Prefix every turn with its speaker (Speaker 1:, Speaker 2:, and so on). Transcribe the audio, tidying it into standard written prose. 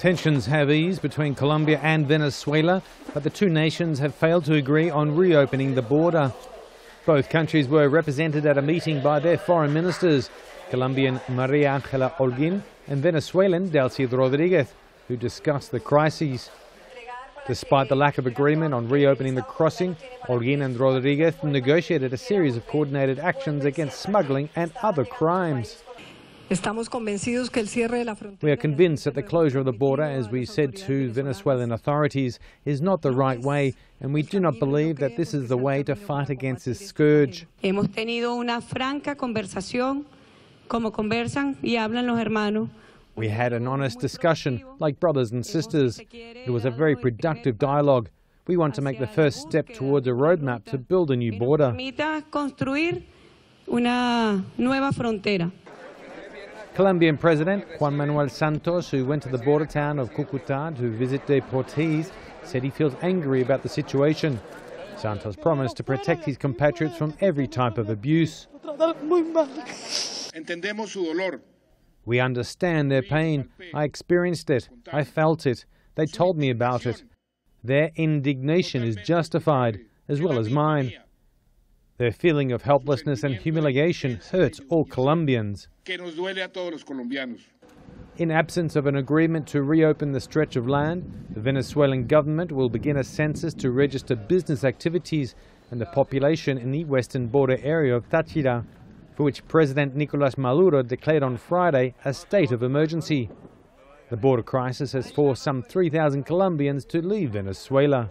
Speaker 1: Tensions have eased between Colombia and Venezuela, but the two nations have failed to agree on reopening the border. Both countries were represented at a meeting by their foreign ministers, Colombian Maria Ángela Holguín and Venezuelan Delcy Rodríguez, who discussed the crises. Despite the lack of agreement on reopening the crossing, Holguín and Rodríguez negotiated a series of coordinated actions against smuggling and other crimes. We are convinced that the closure of the border, as we said to Venezuelan authorities, is not the right way, and we do not believe that this is the way to fight against this scourge.
Speaker 2: Hemos tenido una franca conversación, como conversan y hablan los hermanos.
Speaker 1: We had an honest discussion, like brothers and sisters. It was a very productive dialogue. We want to make the first step towards a roadmap to build a new border. Colombian President Juan Manuel Santos, who went to the border town of Cúcuta to visit deportees, said he feels angry about the situation. Santos promised to protect his compatriots from every type of abuse. We understand their pain. I experienced it. I felt it. They told me about it. Their indignation is justified, as well as mine. Their feeling of helplessness and humiliation hurts all Colombians. In absence of an agreement to reopen the stretch of land, the Venezuelan government will begin a census to register business activities and the population in the western border area of Táchira, for which President Nicolás Maduro declared on Friday a state of emergency. The border crisis has forced some 3,000 Colombians to leave Venezuela.